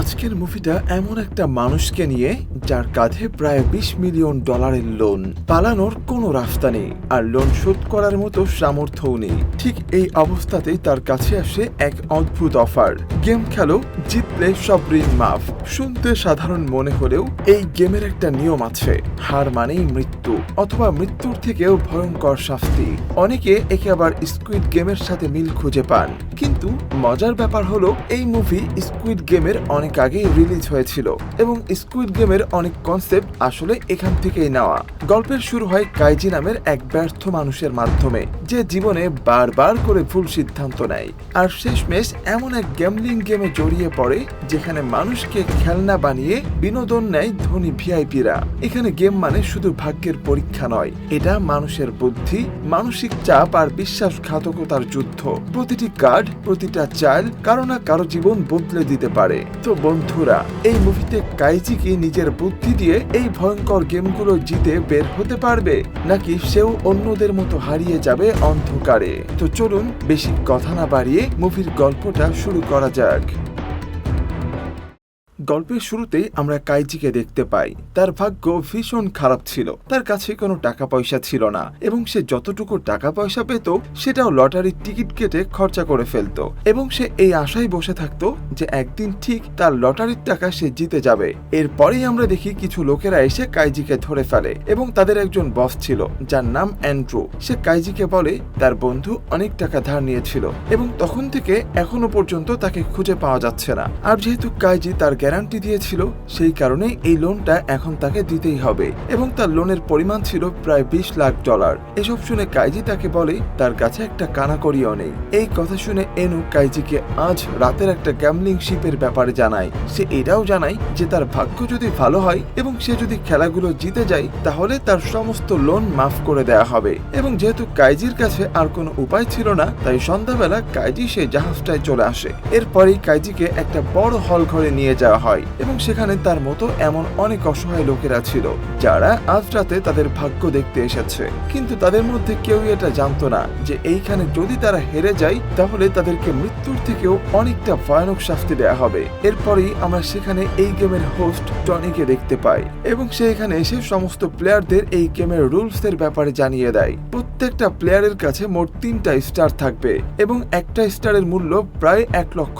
আজকের মুভিটা এমন একটা মানুষকে নিয়ে যার কাঁধে প্রায় $20 মিলিয়ন লোন, পালানোর কোনো রাস্তা নেই আর লোন শোধ করার মতো সামর্থ্যও নেই। ঠিক এই অবস্থাতেই তার কাছে আসে এক অদ্ভুত অফার, গেম খেলো, জিতলে সব ঋণ মাফ। শুনতে সাধারণ মনে হলেও এই গেমের একটা নিয়ম আছে, হার মানেই মৃত্যু, অথবা মৃত্যুর থেকেও ভয়ঙ্কর শাস্তি। অনেকে একে আবার স্কুইড গেমের সাথে মিল খুঁজে পান, কিন্তু মজার ব্যাপার হলো এই মুভি স্কুইড গেমের অনেক আগেই রিলিজ হয়েছিল এবং স্কুইড গেমের অনেক কনসেপ্ট আসলে এখান থেকেই নেওয়া। গল্পের শুরু হয় কাইজি নামের এক ব্যর্থ মানুষের মাধ্যমে, যে জীবনে বারবার করে ভুল সিদ্ধান্ত নেয় আর শেষমেশ এমন এক গ্যামলিং গেমে জড়িয়ে পড়ে যেখানে মানুষকে খেলনা বানিয়ে বিনোদন নেয় ধনী ভিআইপিরা। এখানে গেম মানে শুধু ভাগ্যের পরীক্ষা নয়, এটা মানুষের বুদ্ধি, মানসিক চাপ আর বিশ্বাসঘাতকতার যুদ্ধ। প্রতিটি কার্ড, প্রতিটা চাইল কারো না কারো জীবন বদলে দিতে পারে। তো বন্ধুরা, এই মুভিতে কাইজি কি নিজের বুদ্ধি দিয়ে এই ভয়ঙ্কর গেমগুলো জিতে বের হতে পারবে, নাকি সেও অন্যদের মতো হারিয়ে যাবে অন্ধকারে? তো চলুন বেশি কথা না বাড়িয়ে মুভির গল্পটা শুরু করা যাক। গল্পের শুরুতেই আমরা কাইজিকে দেখতে পাই। তার ভাগ্য ভীষণ খারাপ ছিল, তার কাছে কোনো টাকা পয়সা ছিল না এবং সে যতটুকু টাকা পয়সা পেত সেটাও লটারির টিকিট কেটে খরচা করে ফেলত এবং সে এই আশায় বসে থাকতো যে একদিন ঠিক তার লটারির টাকা সে জিতে যাবে। এরপরেই আমরা দেখি কিছু লোকেরা এসে কাইজিকে ধরে ফেলে এবং তাদের একজন বস ছিল যার নাম অ্যান্ড্রু। সে কাইজিকে বলে তার বন্ধু অনেক টাকা ধার নিয়েছিল এবং তখন থেকে এখনো পর্যন্ত তাকে খুঁজে পাওয়া যাচ্ছে না, আর যেহেতু কাইজি তার গ্যারান্টি দিয়েছিল সেই কারণে এই লোনটা এখন তাকে দিতেই হবে এবং তার লোনের পরিমাণ ছিল প্রায় $20 লাখ। এসব শুনে কাইজি তাকে বলে তার কাছে একটা কানাকড়িও নেই। এই কথা শুনে এনু কাইজিকে আজ রাতের একটা গ্যামলিং শিপের ব্যাপারে জানায়। সে এটাও জানায় যে তার ভাগ্য যদি ভালো হয় এবং সে যদি খেলাগুলো জিতে যায় তাহলে তার সমস্ত লোন মাফ করে দেয়া হবে। এবং যেহেতু কাইজির কাছে আর কোনো উপায় ছিল না, তাই সন্ধ্যাবেলা কাইজি সেই জাহাজটায় চলে আসে। এরপরেই কাইজিকে একটা বড় হল ঘরে নিয়ে যাওয়া হয় এবং সেখানে তার মতো এমন অনেক অসহায় লোকেরা ছিল যারা আজ রাতে তাদের ভাগ্য দেখতে এসেছে, কিন্তু তাদের মধ্যে কেউ এটা জানতো না যে এইখানে যদি তারা হেরে যায় তাহলে তাদেরকে মৃত্যুর থেকেও অনেকটা ভয়ানক শাস্তি দেয়া হবে। এরপরেই আমরা সেখানে এই গেমের হোস্ট টনিকে দেখতে পাই এবং সে এখানে এসে সমস্ত প্লেয়ারদের এই গেমের রুলস এর ব্যাপারে জানিয়ে দেয়। প্রত্যেকটা প্লেয়ারের কাছে মোট 3টা স্টার থাকবে এবং একটা স্টারের মূল্য প্রায় $1 লক্ষ।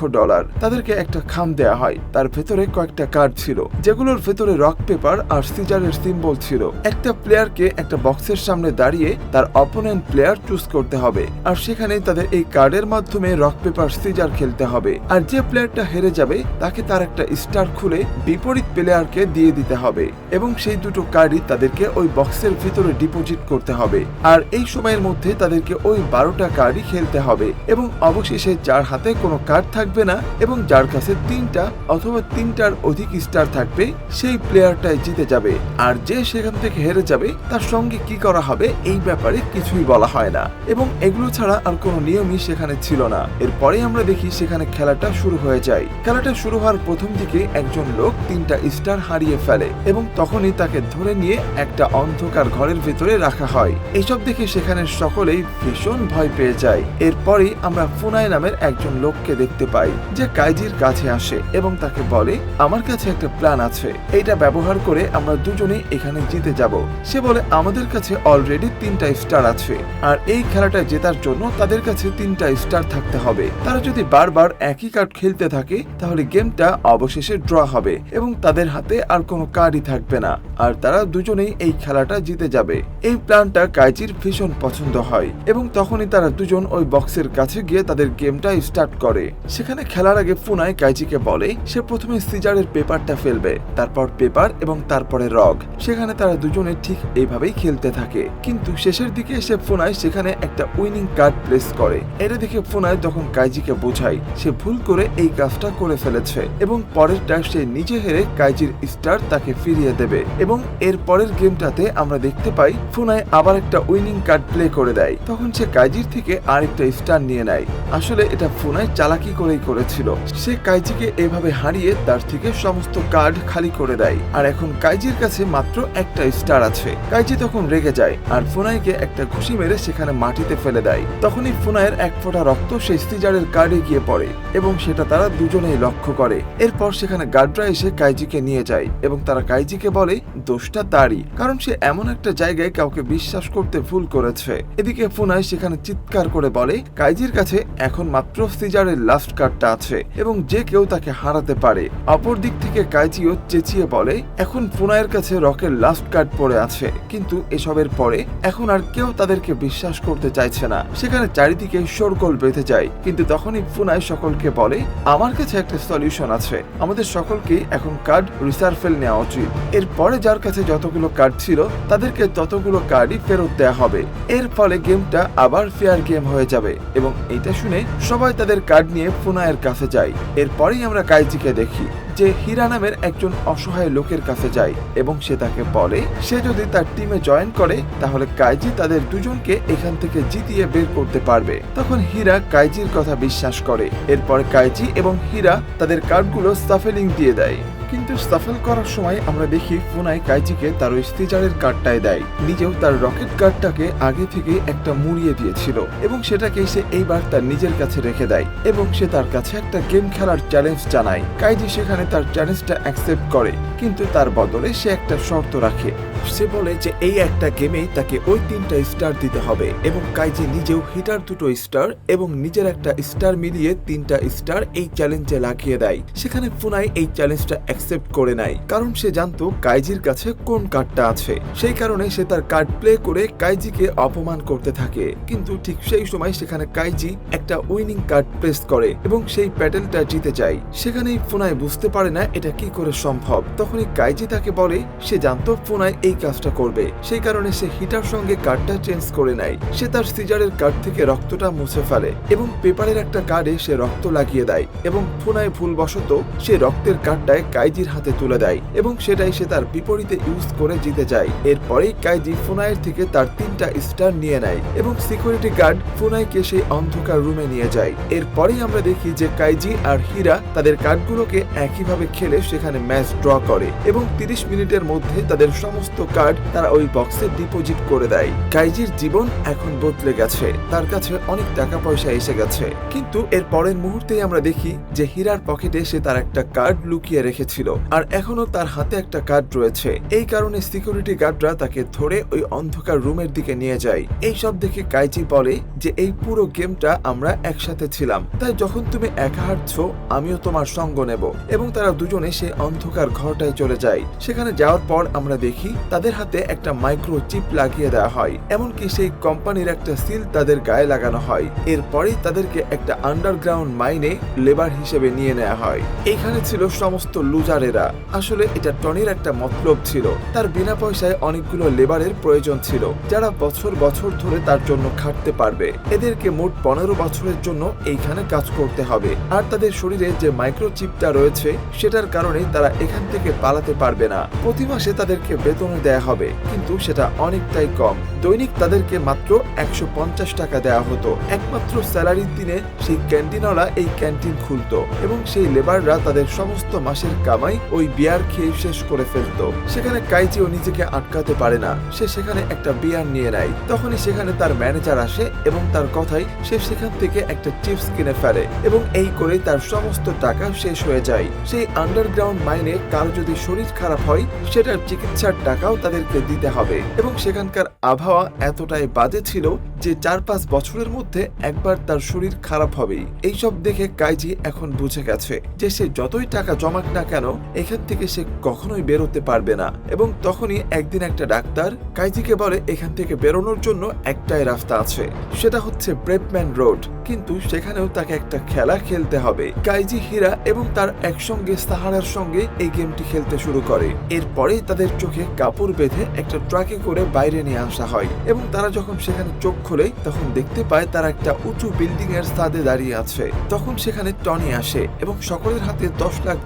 তাদেরকে একটা খাম দেয়া হয়, তার ভেতরে কয়েকটা কার্ড ছিল যেগুলোর ভেতরে রক পেপার আর সিজারের সিম্বল ছিল। একটা প্লেয়ারকে একটা বক্সের সামনে দাঁড়িয়ে তার অপোনেন্ট প্লেয়ার চুজ করতে হবে আর সেখানে তাদের এই কার্ডের মাধ্যমে রক পেপার সিজার খেলতে হবে, আর যে প্লেয়ারটা হেরে যাবে তাকে তার একটা স্টার খুলে বিপরীত প্লেয়ারকে দিয়ে দিতে হবে এবং সেই দুটো কার্ডই তাদেরকে ওই বক্সের ভিতরে ডিপোজিট করতে হবে। আর এই সময়ের মধ্যে তাদেরকে ওই 12টা কার্ডই খেলতে হবে এবং অবশেষে যার হাতে কোনো কার্ড থাকবে না এবং যার কাছে 3টা অথবা 3টার অধিক স্টার থাকবে সেই প্লেয়ারটাই জিতে যাবে, আর যে সেখান থেকে হেরে যাবে তার সঙ্গে কি করা হবে এই ব্যাপারে কিছুই বলা হয় না এবং এগুলো ছাড়া আর কোনো নিয়মই সেখানে ছিল না। এরপরে আমরা দেখি সেখানে খেলাটা শুরু হয়ে যায়। খেলাটা শুরু হওয়ার প্রথম দিকে একজন লোক 3টা স্টার হারিয়ে ফেলে এবং তখনই তাকে ধরে নিয়ে একটা অন্ধকার ঘরের ভিতরে রাখা হয়। এইসব দেখে সেখানে সকলেই ভীষণ ভয় পেয়ে যায়। এরপরেই আমরা ফুনাই নামের একজন লোককে দেখতে পাই যে কাইজির কাছে আসে এবং তাকে বলে আমার কাছে একটা প্ল্যান আছে, এইটা ব্যবহার করে আমরা দুজনেই এখানে জিতে যাব। সে বলে আমাদের কাছে অলরেডি 3টা স্টার আছে আর এই খেলাটা জেতার জন্য তাদের কাছে 3টা স্টার থাকতে হবে। তারা যদি বারবার একই কার্ড খেলতে থাকে তাহলে গেমটা অবশেষে ড্র হবে এবং তাদের হাতে আর কোনো কার্ডই থাকবে না আর তারা দুজনেই এই খেলাটা জিতে যাবে। এই প্ল্যানটা কাইজির ভীষণ পছন্দ হয় এবং তখনই তারা দুজন ওই বক্সের কাছে গিয়ে তাদের গেমটা স্টার্ট করে। সেখানে খেলার আগে ফুনাই কাইজিকে বলে সে প্রথমে সিজারের পেপারটা ফেলবে, তারপর পেপার এবং তারপরে রগ। সেখানে তারা দুজনে ঠিক এইভাবেই খেলতে থাকে, কিন্তু শেষের দিকে এসে ফুনাই সেখানে একটা উইনিং কার্ড প্লেস করে। এটা দেখে ফুনাই তখন কাইজিকে বোঝায় সে ভুল করে এই কাজটা করে ফেলেছে এবং পরেরটা সে নিজে হেরে কাইজির স্টার তাকে ফিরিয়ে দেবে। এবং এর পরের গেমটাতে আমরা দেখতে পাই ফুনাই আবার একটা উইনিং কার্ড প্লে করে দেয়, তখন সে কাইজির থেকে আরেকটা স্টার নিয়ে নেয়। আসলে এটা ফুনাই চালাকি করেই করেছিল। সে কাইজিকে এভাবে হারিয়ে তার থেকে সমস্ত কার্ড খালি করে দেয়। আর এখন কাইজির কাছে মাত্র একটা স্টার আছে। কাইজি তখন রেগে যায় আর ফুনাইকে একটা ঘুষি মেরে সেখানে মাটিতে ফেলে দেয়। তখনই ফুনাইয়ের এক ফোঁটা রক্ত সেই সিজারের কার্ডে গিয়ে পড়ে এবং সেটা তারা দুজনেই লক্ষ্য করে। এরপর সেখানে গার্ডরা এসে কাইজিকে নিয়ে যায় এবং তারা কাইজিকে বলে দোষটা তারই, কারণ সে এমন একটা জায়গায় কাউকে বিশ্বাস করতে ভুল করেছে। এদিকে ফুনাই সেখানে চিৎকার করে বলে কাইজির কাছে এখন মাত্র সিজারের লাস্ট কার্ডটা আছে এবং যে কেউ তাকে হারাতে পারে। অপর দিক থেকে কাইজিও চেঁচিয়ে বলে এখন ফুনাইয়ের কাছে রকের লাস্ট কার্ড পড়ে আছে, কিন্তু এসবের পরে এখন আর কেউ তাদেরকে বিশ্বাস করতে চাইছে না। সেখানে চারিদিকে শোরগোল বেঁধে যায়, কিন্তু তখনই ফুনাই সকলকে বলে আমার কাছে একটা সলিউশন আছে, আমাদের সকলকেই এখন কার্ড রিসার্ভেল নেওয়া উচিত। এরপরে যার কাছে যতগুলো কার্ড ছিল তাদেরকে ততগুলো কার্ডই ফেরত দেওয়া হবে। এর ফলে গেমটা আবার ফেয়ার গেম হয়ে যাবে এবং এটা শুনে সবাই তাদের কার্ড নিয়ে ফুনাইয়ের কাছে যায়। এরপরেই আমরা কাইজিকে দেখি যে হীরা নামের একজন অসহায় লোকের কাছে যায় এবং সে তাকে বলে সে যদি তার টিমে জয়েন করে তাহলে কাইজি তাদের দুজনকে এখান থেকে জিতিয়ে বের করতে পারবে। তখন হীরা কাইজির কথা বিশ্বাস করে। এরপরে কাইজি এবং হীরা তাদের কার্ডগুলো সাফেলিং দিয়ে দেয়, কিন্তু সাফেল করার সময় আমরা দেখি ফুনাই কাইজিকে তার ওই সিজারের কার্ডটাই দেয়। নিজেও তার রকেট কার্ডটাকে আগে থেকে একটা মুড়িয়ে দিয়েছিল এবং সেটাকে সে এইবার তার নিজের কাছে রেখে দেয় এবং সে তার কাছে একটা গেম খেলার চ্যালেঞ্জ জানায়। কাইজি সেখানে তার চ্যালেঞ্জটা অ্যাকসেপ্ট করে, কিন্তু তার বদলে সে একটা শর্ত রাখে। সে বলে যে এই একটা গেমেই তাকে ওই 3টা স্টার দিতে হবে এবং কাইজি নিজেও হিটার 2টো স্টার এবং নিজের একটা স্টার মিলিয়ে 3টা স্টার এই চ্যালেঞ্জে লাগিয়ে দেয়। সেখানে ফুনাই এই চ্যালেঞ্জটা অ্যাকসেপ্ট করে নেয়, কারণ সে জানতো কাইজির কাছে কোন কার্ডটা আছে। সেই কারণে সে তার কার্ড প্লে করে কাইজিকে অপমান করতে থাকে। কিন্তু ঠিক সেই সময় সেখানে কাইজি একটা উইনিং কার্ড প্লেস করে এবং সেই প্যাটেলটা জিতে যায়। সেখানেই ফুনাই বুঝতে পারে না এটা কি করে সম্ভব। তখনই কাইজি তাকে বলে সে জানতো ফুনাই এই কাজটা করবে, সেই কারণে সে হিটার সঙ্গে কার্ডটা চেঞ্জ করে নেয়। সে তার সিজারের কার্ড থেকে রক্তটা মুছে ফেলে এবং পেপারের একটা কার্ডে সে রক্ত লাগিয়ে দেয় এবং ফুনাই ভুলবশত সে রক্তের কার্ডটায় কাইজির হাতে তুলে দেয় এবং সেটাই সে তার বিপরীতে ইউজ করে জিতে যায়। এরপরেই কাইজি ফুনাইয়ের থেকে তার 3টা স্টার নিয়ে নেয় এবং সিকিউরিটি গার্ড ফুনাইকে সেই অন্ধকার রুমে নিয়ে যায়। এরপরেই আমরা দেখি যে কাইজি আর হীরা তাদের কার্ডগুলোকে একইভাবে খেলে সেখানে ম্যাচ ড্র করে এবং 30 মিনিটের মধ্যে তাদের সমস্ত কার্ড তারা ওই বক্সে ডিপোজিট করে দেয়। কাইজির জীবন এখন বদলে গেছে, তার কাছে অনেক টাকা পয়সা এসে গেছে। কিন্তু এর পরের মুহূর্তেই আমরা দেখি যে হীরার পকেটে সে তার একটা কার্ড লুকিয়ে রেখেছিল আর এখনো তার হাতে একটা কার্ড রয়েছে। এই কারণে সিকিউরিটি গার্ডরা তাকে ধরে ওই অন্ধকার রুমের দিকে নিয়ে যায়। এই সব দেখে কাইজি বলে যে এই পুরো গেমটা আমরা একসাথে ছিলাম, তাই যখন তুমি একা হাঁটছো আমিও তোমার সঙ্গ নেব। এবং তারা দুজনে সেই অন্ধকার ঘরটায় চলে যায়। সেখানে যাওয়ার পর আমরা দেখি তাদের হাতে একটা মাইক্রো চিপ লাগিয়ে দেওয়া হয়, এমনকি সেই কোম্পানির একটা সিল তাদের গায়ে লাগানো হয়। এরপরেই তাদেরকে একটা আন্ডারগ্রাউন্ড মাইনে লেবার হিসেবে নিয়ে নেওয়া হয়। এইখানে ছিল সমস্ত লুজারেরা। আসলে এটা টনির একটা মতলব ছিল, তার বিনা পয়সায় অনেকগুলো লেবারের প্রয়োজন ছিল যারা বছর বছর ধরে তার জন্য খাটতে পারবে। এদেরকে মোট 15 বছরের জন্য এইখানে কাজ করতে হবে আর তাদের শরীরে যে মাইক্রোচিপটা রয়েছে সেটার কারণে তারা এখান থেকে পালাতে পারবে না। প্রতি মাসে তাদেরকে বেতন দেয়া হবে, কিন্তু সেটা অনেকটাই কম। দৈনিক তাদেরকে মাত্র 150 টাকা দেওয়া হতো। একমাত্র স্যালারির দিনে সেই ক্যান্টিনওয়ালা এই ক্যান্টিন খুলতো এবং সেই লেবাররা তাদের সমস্ত মাসের কামাই ওই বিয়ার খেয়ে শেষ করে ফেলতো। সেখানে কাইজিও নিজেকে আটকাতে পারে না, সে সেখানে একটা বিয়ার নিয়ে নেয়। তখনই সেখানে তার ম্যানেজার আসে এবং তার কথাই সে সেখান থেকে একটা চিপস কিনে ফেলে এবং এই করে তার সমস্ত টাকা শেষ হয়ে যায়। সেই আন্ডারগ্রাউন্ড মাইনে কারো যদি শরীর খারাপ হয় সেটার চিকিৎসার টাকাও তাদেরকে দিতে হবে এবং সেখানকার আবহাওয়া এতটাই বাজে ছিল যে 4-5 বছরের মধ্যে একবার তার শরীর খারাপ হবেই। এইসব দেখে কাইজি এখন বুঝে গেছে যে সে যতই টাকা জমাক না কেন এখান থেকে সে কখনোই বেরোতে পারবে না। এবং তখনই একদিন একটা ডাক্তার কাইজিকে বলে এখান থেকে বেরোনোর জন্য একটাই রাস্তা আছে, সেটা হচ্ছে ব্রেভম্যান রোড, কিন্তু সেখানেও তাকে একটা খেলা খেলতে হবে। কাইজি, হীরা এবং তার একসঙ্গে সাহারার সঙ্গে এই গেমটি খেলতে শুরু করে। এরপরেই তাদের চোখে কাপড় বেঁধে একটা ট্রাকে করে বাইরে নিয়ে আসা হয় এবং তারা যখন সেখানে চোখ খোলে তখন দেখতে পায় তারা একটা উঁচু বিল্ডিং এর ছাদে দাঁড়িয়ে আছে। তখন সেখানে টনি আসে এবং সকলের হাতে $10 লাখ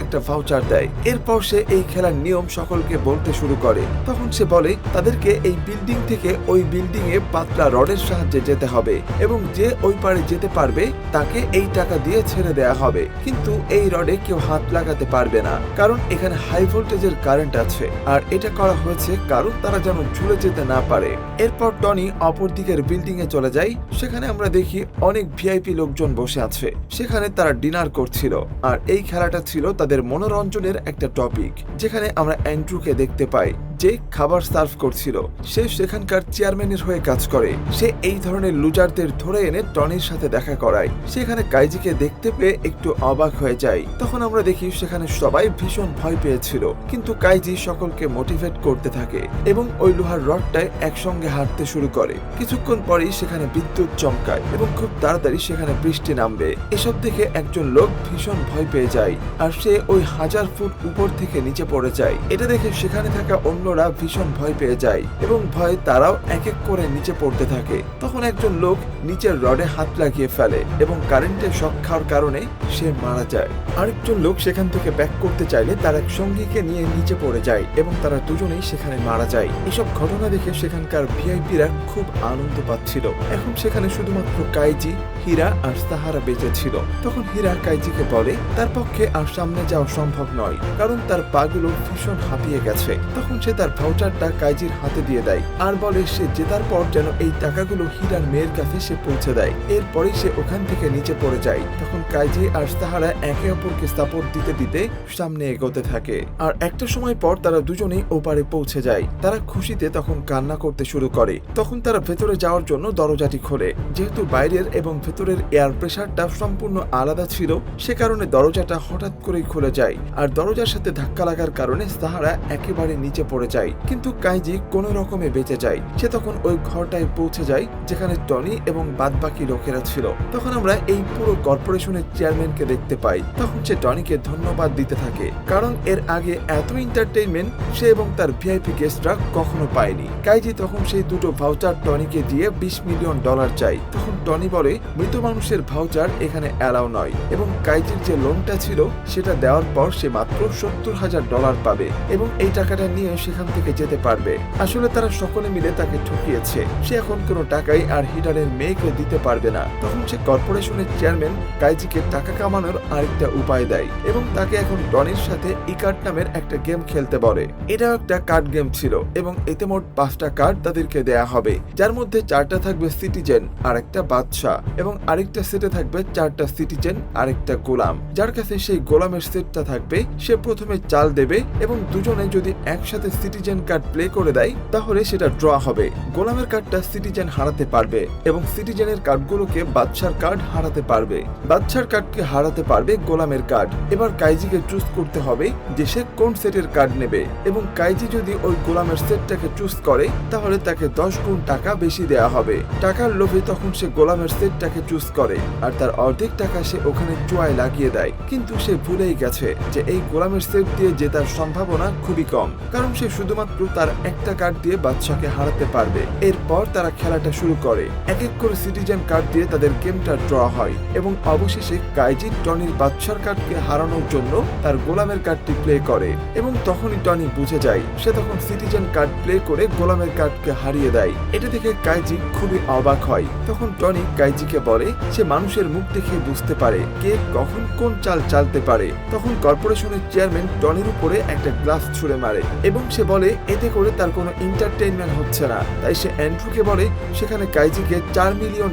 একটা ভাউচার দেয়। এরপর সে এই খেলার নিয়ম সকলকে বলতে শুরু করে। তখন সে বলে তাদেরকে এই বিল্ডিং থেকে ওই বিল্ডিং এ পাতলা রডের সাহায্যে যেতে হবে এবং যে ওই পারে যেতে পারবে তাকে এই টাকা দিয়ে ছেড়ে দেয়া হবে, কিন্তু এই রডে কেউ হাত লাগাতে পারবে না, কারণ এখানে হাই ভোল্টেজের কারেন্ট আছে আর এটা করা হয়েছে কারণ তারা যেন ঝুলে যেতে না পারে। এরপর টনি অপর দিকের বিল্ডিং এ চলে যায়। সেখানে আমরা দেখি অনেক ভিআইপি লোকজন বসে আছে। সেখানে তারা ডিনার করছিল আর এই খেলাটা ছিল তাদের মনোরঞ্জনের একটা টপিক, যেখানে আমরা অ্যান্ড্রুকে দেখতে পাই যে খাবার সার্ভ করছিল। সে সেখানকার চেয়ারম্যানের হয়ে কাজ করে। সে এই ধরনের লুজারদের ধরে এনে টনির সাথে দেখা করায়। সেখানে কাইজিকে দেখতে পেয়ে একটু অবাক হয়ে যায়। তখন আমরা দেখি সেখানে সবাই ভীষণ ভয় পেয়েছিল, কিন্তু কাইজি সকলকে মোটিভেট করতে থাকে এবং ওই লোহার রডটায় একসঙ্গে হাঁটতে শুরু করে। কিছুক্ষণ পরেই সেখানে বিদ্যুৎ চমকায় এবং খুব তাড়াতাড়ি সেখানে বৃষ্টি নামবে। এসব দেখে একজন লোক ভীষণ ভয় পেয়ে যায় আর সে ওই 1000 ফুট উপর থেকে নিচে পড়ে যায়। এটা দেখে সেখানে থাকা অন্যরা ভীষণ ভয় পেয়ে যায় এবং ভয়ে তারাও এক এক করে নিচে পড়তে থাকে। তখন একজন লোক নিচের রডে হাত লাগিয়ে ফেলে এবং কারেন্টের শক খাওয়ার কারণে সে মারা যায়। আরেকজন লোক সেখান থেকে ব্যাক করতে চাইলে তার এক সঙ্গীকে নিয়ে নিচে পড়ে যায় এবং তারা দুজনেই সেখানে মারা যায়। এসব ঘটনা দেখে সেখানকার ভিআইপিরা খুব আনন্দ পাচ্ছিল। এখন সেখানে শুধুমাত্র কাইজি, হীরা আর সাহারা বেঁচে ছিল। তখন হীরা কাইজিকে বলে তার পক্ষে আর সামনে যাওয়া সম্ভব নয়, কারণ তার পাগুলো ভীষণ হাঁপিয়ে গেছে। তখন সে তার ভাউচারটা কাইজির হাতে দিয়ে দেয় আর বলে সে জেতার পর যেন এই টাকাগুলো হীরার মেয়ের কাছে সে পৌঁছে দেয়। এরপরেই সে ওখান থেকে নিচে পড়ে যায়। তখন কাইজি আর সাহারা একে অপরকে সাপোর্ট দিতে দিতে সামনে এগোতে থাকে আর একটা সময় পর তারা দুজনেই ওপারে পৌঁছে যায়। তারা খুশিতে তখন কান্না করতে শুরু করে। তখন তারা ভেতরে যাওয়ার জন্য দরজাটি খোলে। যেহেতু বাইরের এবং ভেতরের এয়ার প্রেসারটা সম্পূর্ণ আলাদা ছিল, সে কারণে দরজাটা হঠাৎ করেই খুলে যায় আর দরজার সাথে ধাক্কা লাগার কারণে সাহারা একেবারে নিচে পড়ে যায়, কিন্তু কাইজি কোনো রকমে বেঁচে যায়। সে তখন ওই ঘরটায় পৌঁছে যায় যেখানে টনি এবং বাদবাকি লোকেরা ছিল। তখন আমরা এই পুরো কর্পোরেশনের চেয়ারম্যানকে দেখতে পাই। তখন সে টনিকে ধন্যবাদ দিতে থাকে, কারণ এর আগে এত এন্টারটেইনমেন্ট সে এবং তার ভিআইপি গেস্টরা কখনো পায়নি। কাইজি তখন সেই দুটো ভাউচার টনিকে দিয়ে $20 মিলিয়ন চাই। তখন টনি বলে মৃত মানুষের ভাউচার এখানে অ্যালাউ নয় এবং কাইজির যে লোনটা ছিল সেটা দেওয়ার পর সে মাত্র $70,000 পাবে এবং এই টাকাটা নিয়ে সেখান থেকে যেতে পারবে। আসলে তারা সকলে মিলে তাকে ঠকিয়েছে। সে এখন কোনো টাকাই আর হিডারের মেয়েকে দিতে পারবে না। তখন সে কর্পোরেশনের চেয়ারম্যান কাইজিকে টাকা কামানোর আরেকটা উপায় দেয় এবং তাকে এখন টনির সাথে ইকার্ড নামের একটা গেম খেলতে বলে। এটাও একটা কার্ড গেম ছিল এবং এতে মোট 5টা কার্ড তাদেরকে দেয়া হবে, যার মধ্যে 4টা থাকবে সিটিজেন আর একটা বাদশা এবং আরেকটা সেটে থাকবে 4টা সিটিজেন আর একটা গোলাম। যার কাছে সেই গোলামের সেটটা থাকবে সে প্রথমে চাল দেবে এবং দুজনে যদি একসাথে সিটিজেন কার্ড প্লে করে দেয় তাহলে সেটা ড্র হবে। গোলামের কার্ডটা সিটিজেন হারাতে পারবে এবং সিটিজেনের কার্ডগুলোকে বাদশার কার্ড হারাতে পারবে। বাদশার কার্ডকে হারাতে পারবে গোলামের কার্ড। এবার কাইজিকে চুজ করতে হবে যে সে কোন সেটের কার্ড নেবে এবং কাইজি যদি ওই গোলামের সেটটাকে চুজ করে তাহলে তাকে 10 গুণ টাকা বেশি দেয়া হবে। টাকার লোভে তখন সে গোলামের সেটটাকে চুজ করে আর তার অর্ধেক টাকা সে ওখানে জুয়ায় লাগিয়ে দেয়, কিন্তু সে ভুলেই গেছে যে এই গোলামের সেট দিয়ে জেতার সম্ভাবনা খুবই কম, কারণ সে শুধুমাত্র তার একটা কার্ড দিয়ে বাদশাকে হারাতে পারবে। এরপর তারা খেলাটা শুরু করে। এক এক করে সিটিজেন কার্ড দিয়ে তাদের গেমটা ড্র হয় এবং অবশেষে কাইজি টনির বাদশার কার্ডকে হারানোর জন্য তার গোলামের কার্ডটি প্লে করে এবং তখনই টনি বুঝে যায়। সে তখন সিটিজেন কার্ড প্লে করে গোলামের কার্ডকে হারিয়ে দেয়। এটা দেখে কাইজি খুবই অবাক হয়। তখন টনি কাইজিকে বলে সে মানুষের মুখ দেখে বুঝতে পারে কে কখন কোন চাল চালতে পারে। তখন কর্পোরেশনের চেয়ারম্যান টনির উপরে একটা গ্লাস ছুঁড়ে মারে এবং সে বলে এতে করে তার কোনো এন্টারটেইনমেন্ট হচ্ছে না। তাই সে অ্যান্ড্রুকে বলে সেখানে কাইজিকে $4 মিলিয়ন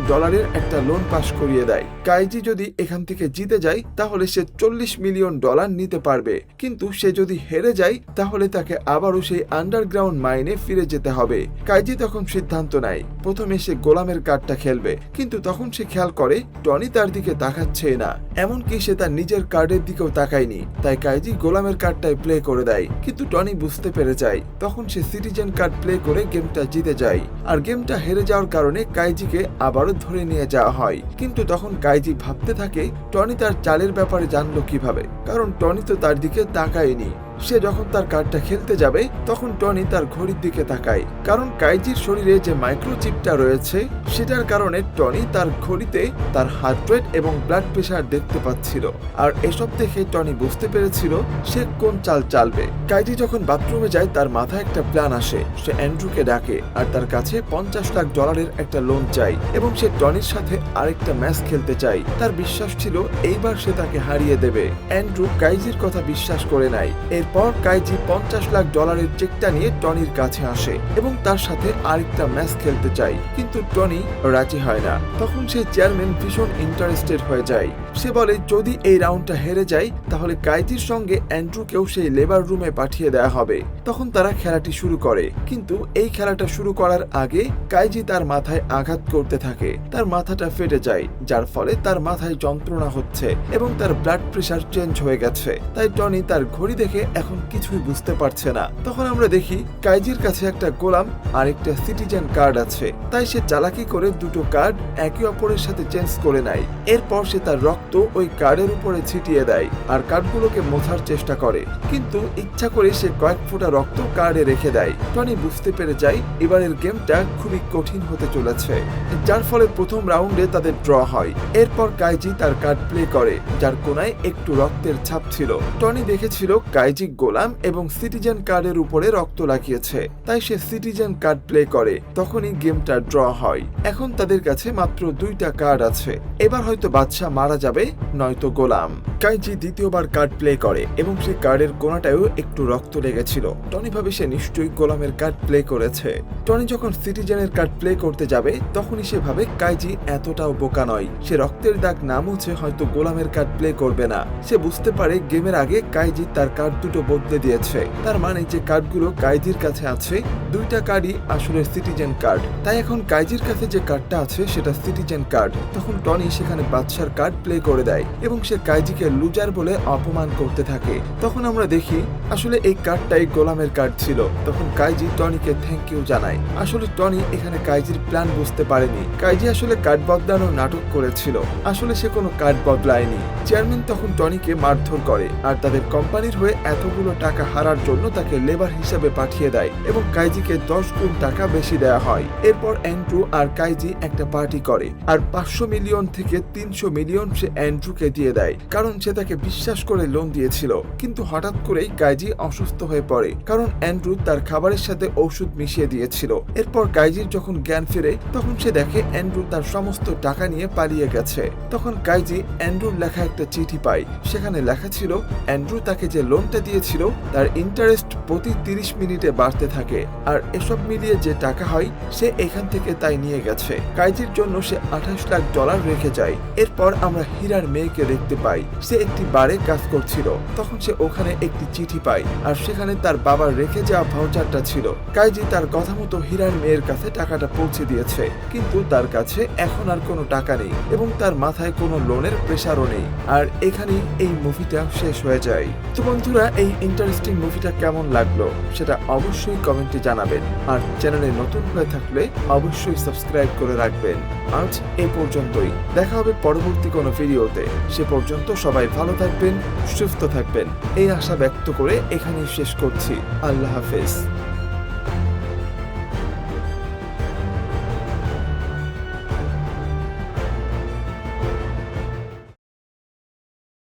একটা লোন পাস করিয়ে দেয়। কাইজি যদি এখান থেকে জিতে যায় তাহলে সে $40 মিলিয়ন নিতে পারবে, কিন্তু সে যদি হেরে যায় তাহলে তাকে আবারও সেই আন্ডারগ্রাউন্ড মাইনে ফিরে যেতে হবে। কাইজি তখন সিদ্ধান্ত নেয় প্রথমে সে গোলামের কার্ডটা খেলবে, কিন্তু তখন সে খেয়াল করে টনি তার দিকে তাকাচ্ছে না, এমনকি সে তার নিজের কার্ডের দিকেও তাকায়নি। তাই কাইজি গোলামের কার্ডটাই প্লে করে দেয়, কিন্তু টনি বুঝতে পেরে যায়। তখন সে সিটিজেন কার্ড প্লে করে গেমটা জিতে যায় আর গেমটা হেরে যাওয়ার কারণে কাইজিকে আবারও ধরে নিয়ে যাওয়া হয়। কিন্তু তখন কাইজি ভাবতে থাকে টনি তার চালের ব্যাপারে জানলো কিভাবে, কারণ টনি তো তার দিকে তাকায়নি। সে যখন তার কার্ডটা খেলতে যাবে তখন টনি তার ঘড়ির দিকে তাকায়, কারণ কাইজির শরীরে যে মাইক্রোচিপটা রয়েছে সেটার কারণে টনি তার ঘড়িতে তার হার্ট রেট এবং ব্লাড প্রেশার দেখতে পাচ্ছিল। আর এসব দেখে টনি বুঝতে পেরেছিল সে কোন চাল চালবে। কাইজি যখন বাথরুমে যায় তার মাথায় একটা প্ল্যান আসে। সে অ্যান্ড্রুকে ডাকে আর তার কাছে $50 লাখ একটা লোন চাই এবং সে টনির সাথে আরেকটা ম্যাচ খেলতে চাই। তার বিশ্বাস ছিল এইবার সে তাকে হারিয়ে দেবে। অ্যান্ড্রু কাইজির কথা বিশ্বাস করে নাই। এরপর কাইজি $50 লাখ চেকটা নিয়ে টনির কাছে আসে এবং তার সাথে আরেকটা ম্যাচ খেলতে চাই, কিন্তু টনি রাজি হয় না। তখন সেই চেয়ারম্যান ভীষণ ইন্টারেস্টেড হয়ে যায়। সে বলে যদি এই রাউন্ডটা হেরে যায় তাহলে কাইজির সঙ্গে অ্যান্ড্রুকেও সেই লেবার রুমে পাঠিয়ে দেওয়া হবে। তখন তারা খেলাটি শুরু করে, কিন্তু এই খেলাটা শুরু করার আগে কাইজি তার মাথায় আঘাত করতে থাকে। তার মাথাটা ফেটে যায়, যার ফলে তার মাথায় যন্ত্রণা হচ্ছে এবং তার ব্লাড প্রেশার চেঞ্জ হয়ে গেছে। তাই টনি তার ঘড়ি দেখে এখন কিছুই বুঝতে পারছে না। তখন আমরা দেখি কাইজির কাছে একটা গোলাম আর একটা সিটিজেন কার্ড আছে। তাই সে চালাকি করে দুটো কার্ড একে অপরের সাথে চেঞ্জ করে নেয়। এরপর সে তার রক্ত ওই কার্ডের উপরে ছিটিয়ে দেয় আর কার্ডগুলোকে মোছার চেষ্টা করে, কিন্তু ইচ্ছা করে সে কয়েক ফোঁটা রক্ত কার্ডে রেখে দেয়। টনি বুঝতে পেরে যায় এবারের গেমটা খুবই কঠিন হতে চলেছে, যার ফলে প্রথম রাউন্ডে তাদের ড্র হয়। এরপর কাইজি তার কার্ড প্লে করে, যার কোনায় একটু রক্তের ছাপ ছিল। টনি দেখেছিল কাইজি গোলাম এবং সিটিজেন কার্ডের উপরে রক্ত লাগিয়েছে, তাই সে সিটিজেন কার্ড প্লে করে। তখনই গেমটা ড্র হয়। এখন তাদের কাছে মাত্র 2টা কার্ড আছে। এবার হয়তো বাদশা মারা যাবে, নয়তো গোলাম। কাইজি দ্বিতীয়বার কার্ড প্লে করে এবং সে কার্ডের কোনাটায়ও একটু রক্ত লেগেছিল। টনি ভাবে সে নিশ্চয়ই গোলামের কার্ড প্লে করেছে। টনি যখন সিটিজেনের কার্ড প্লে করতে যাবে তখনই সে ভাবে কাইজি এতটাও বোকা নয়। সে রক্তের দাগ না মুছে হয়তো গোলামের কার্ড প্লে করবে না। সে বুঝতে পারে গেমের আগে কাইজি তার কার্ড দুটো বদলে দিয়েছে। তার মানে যে কার্ডগুলো কাইজির কাছে আছে 2টা কার্ডই আসলে সিটিজেন কার্ড। তাই এখন কাইজির কাছে যে কার্ডটা আছে সেটা সিটিজেন কার্ড। তখন টনি সেখানে বাদশার কার্ড প্লে করে দেয় এবং সে কাইজিকে লুজার বলে অপমান করতে থাকে। তখন আমরা দেখি আসলে এই কার্ডটাই গোলামের কার্ড ছিল। তখন কাইজি টনিকে থ্যাংক ইউ জানায়। আসলে টনি এখানে কাইজির প্ল্যান বুঝতে পারেনি। কাইজি আসলে কার্ড বদলানোর নাটক করেছিল, আসলে সে কোনো কার্ড বদলায়নি। চেয়ারম্যান তখন টনিকে মারধর করে আর তাদের কোম্পানির হয়ে এতগুলো টাকা হারার জন্য তাকে লেবার হিসেবে পাঠিয়ে দেয় এবং কাইজিকে 10 গুণ টাকা বেশি দেওয়া হয়। এরপর অ্যান্ড্রু আর কাইজি একটা পার্টি করে আর 500 মিলিয়ন থেকে 300 মিলিয়ন সে অ্যান্ড্রুকে দিয়ে দেয়, কারণ সে তাকে বিশ্বাস করে লোন দিয়েছিল। কিন্তু হঠাৎ করেই কাইজি অসুস্থ হয়ে পড়ে, কারণ অ্যান্ড্রু তার খাবারের সাথে ঔষধ মিশিয়ে দিয়েছিল। এরপর কাইজির যখন জ্ঞান ফিরে তখন সে দেখে অ্যান্ড্রু তার সমস্ত টাকা নিয়ে পালিয়ে গেছে। তখন কাইজি অ্যান্ড্রুর লেখা একটা চিঠি পায়। সেখানে লেখা ছিল অ্যান্ড্রু তাকে যে লোনটা দিয়েছিল তার ইন্টারেস্ট প্রতি 30 মিনিটে বাড়তে থাকে, আর এসব মিলিয়ে যে টাকা হয় সে এখান থেকে তাই নিয়ে গেছে। কাইজির জন্য সে $28 লাখ রেখে যায়। এরপর আমরা হীরার মেয়েকে দেখতে পাই। সে একটি বারে কাজ করছিল। তখন সে ওখানে একটি চিঠি পায় আর সেখানে তার বাবার রেখে যাওয়া ভাউচারটা ছিল। কাইজি তার কথা মতো হীরার মেয়ের কাছে টাকাটা পৌঁছে দিয়েছে, কিন্তু তার কাছে এখন আর কোনো টাকা নেই এবং তার মাথায় কোনো লোনের প্রেশারও নেই। আর এখানেই এই মুভিটা শেষ হয়ে যায়। তো বন্ধুরা, এই ইন্টারেস্টিং মুভিটা কেমন লাগলো সেটা অবশ্যই কমেন্টে জানাবেন, আর চ্যানেলে নতুন হয়ে থাকলে অবশ্যই সাবস্ক্রাইব করে রাখবেন। আজ এই পর্যন্তই, দেখা হবে পরবর্তী কোনো ভিডিওতে। সে পর্যন্ত সবাই ভালো থাকবেন, সুস্থ থাকবেন এই আশা ব্যক্ত করে এখানেই শেষ করছি। আল্লাহ হাফেজ।